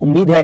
امید ہے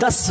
10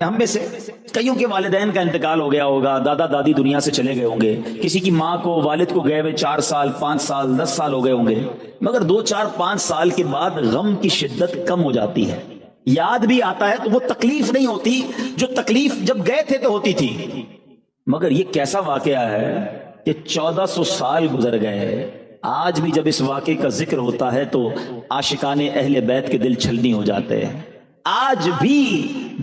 ہم میں سے کئیوں کے والدین کا انتقال ہو گیا ہوگا، دادا دادی دنیا سے چلے گئے ہوں گے، کسی کی ماں کو والد کو گئے ہوئے 4 سال 5 سال 10 سال ہو گئے ہوں گے، مگر 2 4 5 سال کے بعد غم کی شدت کم ہو جاتی ہے، یاد بھی آتا ہے تو وہ تکلیف نہیں ہوتی جو تکلیف جب گئے تھے تو ہوتی تھی۔ مگر یہ کیسا واقعہ ہے کہ 1400 سال گزر گئے، آج بھی جب اس واقعے کا ذکر ہوتا ہے تو عاشقان اہل بیت کے دل چھلنی ہو جاتے ہیں، آج بھی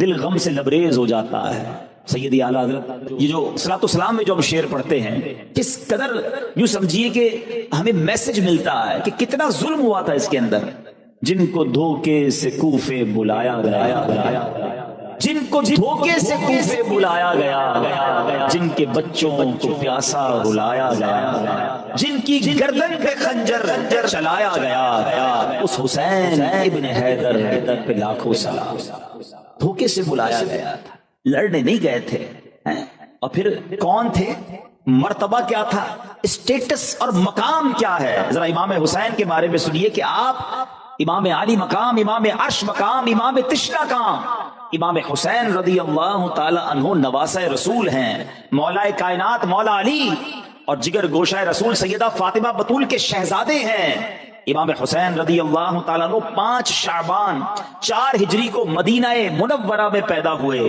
دل غم سے لبریز ہو جاتا ہے۔ سیدی اعلیٰ حضرت یہ جو صلاۃ والسلام میں جو ہم شعر پڑھتے ہیں، کس قدر یوں سمجھیے کہ ہمیں میسج ملتا ہے کہ کتنا ظلم ہوا تھا اس کے اندر۔ جن کو دھوکے سے کوفے بلایا گیا، جن کو دھوکے سے کوفے بلایا گیا، جن کے بچوں کو پیاسا رلایا گیا، جن کی گردن پہ خنجر چلایا گیا، اس حسین ابن حیدر پہ لاکھوں سلام۔ دھوکے سے بلایا گیا تھا، لڑنے نہیں گئے تھے، اور پھر کون تھے، مرتبہ کیا تھا، اسٹیٹس اور مقام کیا ہے۔ ذرا امام حسین کے بارے میں سنیے کہ آپ امام علی مقام، امام عرش مقام، امام تشنا کام، امام حسین رضی اللہ تعالی عنہ نواسہ رسول ہیں، مولا کائنات مولا علی اور جگر گوشہ رسول سیدہ فاطمہ بطول کے شہزادے ہیں۔ امام حسین رضی اللہ تعالیٰ عنہ 5 شعبان 4 ہجری کو مدینہ منورہ میں پیدا ہوئے۔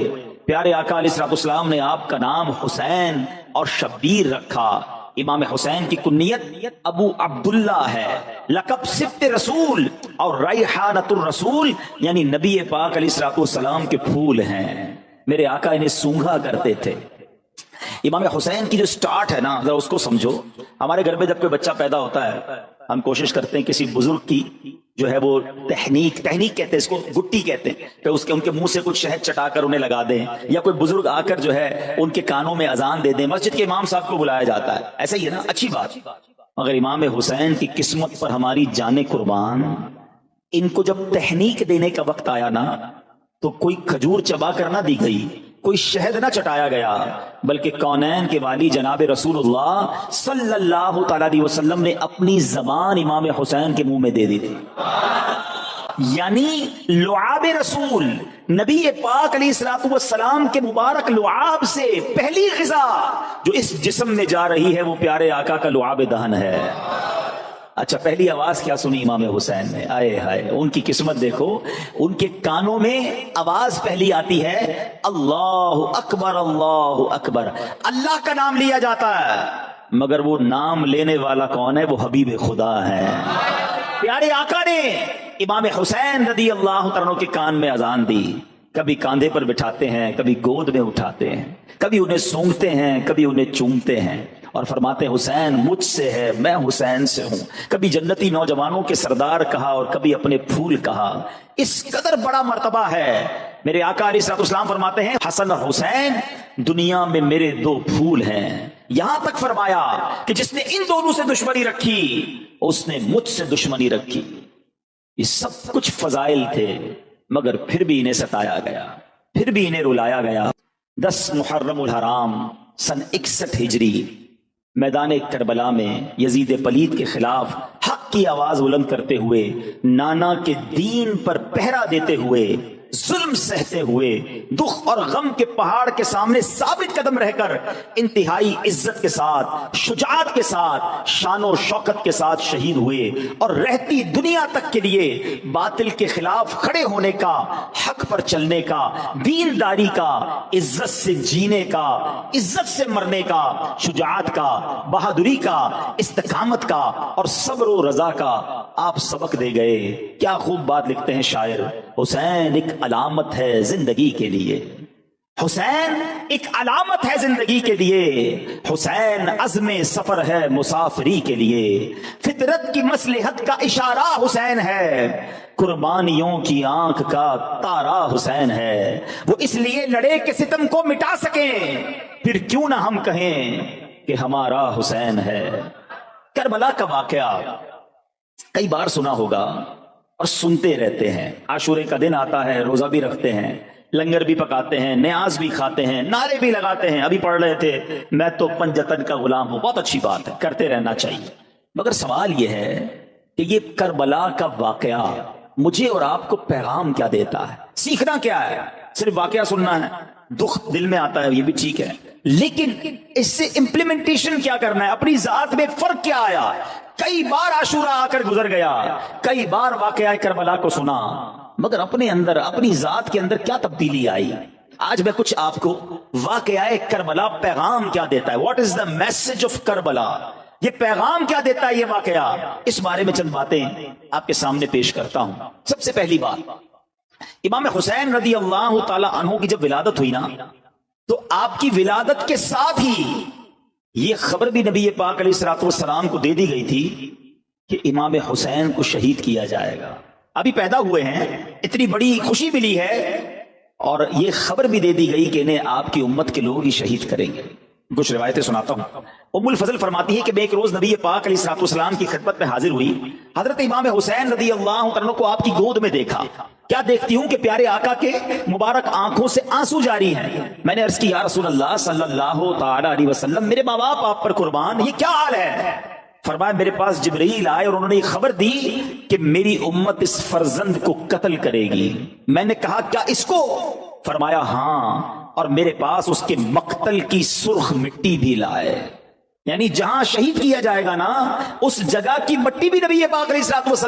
پیارے آقا علیہ الصلوۃ والسلام نے آپ کا نام حسین اور شبیر رکھا۔ امام حسین کی کنیت ابو عبداللہ ہے، لقب سبط رسول اور ریحانۃ الرسول، یعنی نبی پاک علیہ الصلوۃ والسلام کے پھول ہیں۔ میرے آقا انہیں سونگھا کرتے تھے۔ امام حسین کی جو سٹارٹ ہے نا، ذرا اس کو سمجھو۔ ہمارے گھر میں جب کوئی بچہ پیدا ہوتا ہے، ہم کوشش کرتے ہیں کسی بزرگ کی جو ہے وہ تحنیک کہتے ہیں، اس کو گٹی کہتے ہیں، کہ ان کے منہ سے کچھ شہد چٹا کر انہیں لگا دیں، یا کوئی بزرگ آ کر جو ہے ان کے کانوں میں اذان دے دیں۔ مسجد کے امام صاحب کو بلایا جاتا ہے، ایسا ہی ہے نا، اچھی بات۔ مگر امام حسین کی قسمت پر ہماری جانیں قربان، ان کو جب تحنیک دینے کا وقت آیا نا تو کوئی کھجور چبا کر نہ دی گئی، کوئی شہد نہ چٹایا گیا، بلکہ کونین کے والی جناب رسول اللہ صلی اللہ تعالی علیہ وسلم نے اپنی زبان امام حسین کے منہ میں دے دی تھی۔ یعنی لعاب رسول نبی پاک علیہ الصلوۃ والسلام کے مبارک لعاب سے پہلی غذا جو اس جسم میں جا رہی ہے وہ پیارے آقا کا لعاب دہن ہے۔ اچھا، پہلی آواز کیا سنی امام حسین نے؟ آئے ہائے، ان کی قسمت دیکھو، ان کے کانوں میں آواز پہلی آتی ہے اللہ اکبر اللہ اکبر، اللہ کا نام لیا جاتا ہے، مگر وہ نام لینے والا کون ہے؟ وہ حبیب خدا ہے۔ پیارے آقا نے امام حسین رضی اللہ عنہ کے کان میں اذان دی، کبھی کاندھے پر بٹھاتے ہیں، کبھی گود میں اٹھاتے ہیں، کبھی انہیں سونگتے ہیں، کبھی انہیں چومتے ہیں، اور فرماتے حسین مجھ سے ہے، میں حسین سے ہوں۔ کبھی جنتی نوجوانوں کے سردار کہا اور کبھی اپنے پھول کہا۔ اس قدر بڑا مرتبہ ہے۔ میرے آقا علیہ الصلوۃ والسلام فرماتے ہیں حسن اور حسین دنیا میں میرے 2 پھول ہیں، یہاں تک فرمایا کہ جس نے ان دونوں سے دشمنی رکھی اس نے مجھ سے دشمنی رکھی۔ یہ سب کچھ فضائل تھے، مگر پھر بھی انہیں ستایا گیا، پھر بھی انہیں رلایا گیا۔ 10 محرم الحرام سن 61 ہجری میدان کربلا میں یزید پلید کے خلاف حق کی آواز بلند کرتے ہوئے، نانا کے دین پر پہرا دیتے ہوئے، ظلم سہتے ہوئے، دکھ اور غم کے پہاڑ کے سامنے ثابت قدم رہ کر انتہائی عزت کے ساتھ، شجاعت کے ساتھ، شان و شوکت کے ساتھ شہید ہوئے، اور رہتی دنیا تک کے لیے باطل کے خلاف کھڑے ہونے کا، حق پر چلنے کا، دینداری کا، عزت سے جینے کا، عزت سے مرنے کا، شجاعت کا، بہادری کا، استقامت کا اور صبر و رضا کا آپ سبق دے گئے۔ کیا خوب بات لکھتے ہیں شاعر، حسین ایک علامت ہے زندگی کے لیے، حسین ایک علامت ہے زندگی کے لیے، حسین عزم سفر ہے مسافری کے لیے، فطرت کی مصلحت کا اشارہ حسین ہے، قربانیوں کی آنکھ کا تارا حسین ہے، وہ اس لیے لڑے کہ ستم کو مٹا سکیں، پھر کیوں نہ ہم کہیں کہ ہمارا حسین ہے۔ کربلا کا واقعہ کئی بار سنا ہوگا اور سنتے رہتے ہیں۔ عاشورے کا دن آتا ہے، روزہ بھی رکھتے ہیں، لنگر بھی پکاتے ہیں، نیاز بھی کھاتے ہیں، نعرے بھی لگاتے ہیں۔ ابھی پڑھ رہے تھے میں تو پنجتن کا غلام ہوں، بہت اچھی بات ہے، کرتے رہنا چاہیے، مگر سوال یہ ہے کہ یہ کربلا کا واقعہ مجھے اور آپ کو پیغام کیا دیتا ہے؟ سیکھنا کیا ہے؟ صرف واقعہ سننا ہے، دکھ دل میں آتا ہے، یہ بھی ٹھیک ہے، لیکن اس سے امپلیمنٹیشن کیا کرنا ہے؟ اپنی ذات میں فرق کیا آیا؟ کئی بار عاشورہ آ کر گزر گیا، کئی بار واقعہ کربلا کو سنا، مگر اپنے اندر، اپنی ذات کے اندر کیا تبدیلی آئی؟ آج میں کچھ آپ کو واقعہ کربلا پیغام کیا دیتا ہے، what is the message of Karbala, یہ پیغام کیا دیتا ہے یہ واقعہ، اس بارے میں چند باتیں آپ کے سامنے پیش کرتا ہوں۔ سب سے پہلی بات، امام حسین رضی اللہ تعالی عنہ کی جب ولادت ہوئی نا، تو آپ کی ولادت کے ساتھ ہی یہ خبر بھی نبی پاک علیہ الصلوۃ والسلام کو دے دی گئی تھی کہ امام حسین کو شہید کیا جائے گا۔ ابھی پیدا ہوئے ہیں، اتنی بڑی خوشی ملی ہے، اور یہ خبر بھی دے دی گئی کہ انہیں آپ کی امت کے لوگ ہی شہید کریں گے۔ کچھ روایتیں سناتا ہوں۔ ام الفضل فرماتی ہے کہ میں ایک روز نبی پاک علیہ الصلوۃ والسلام کی خدمت میں حاضر ہوئی، حضرت امام حسین رضی اللہ عنہ کو آپ کی گود میں دیکھا، کیا دیکھتی ہوں کہ پیارے آقا کے مبارک آنکھوں سے آنسو جاری ہیں۔ میں نے عرض کی یا رسول اللہ صلی اللہ تعالی علیہ وسلم، میرے ماں باپ آپ پر قربان، یہ کیا حال ہے؟ فرمایا میرے پاس جبرائیل آئے اور انہوں نے خبر دی کہ میری امت اس فرزند کو قتل کرے گی۔ میں نے کہا کیا اس کو؟ فرمایا ہاں، اور میرے پاس اس کے مقتل کی سرخ مٹی بھی لائے، یعنی جہاں شہید کیا جائے گا نا، اس جگہ کی مٹی بھی نبی پاک علیہ الصلوۃ والسلام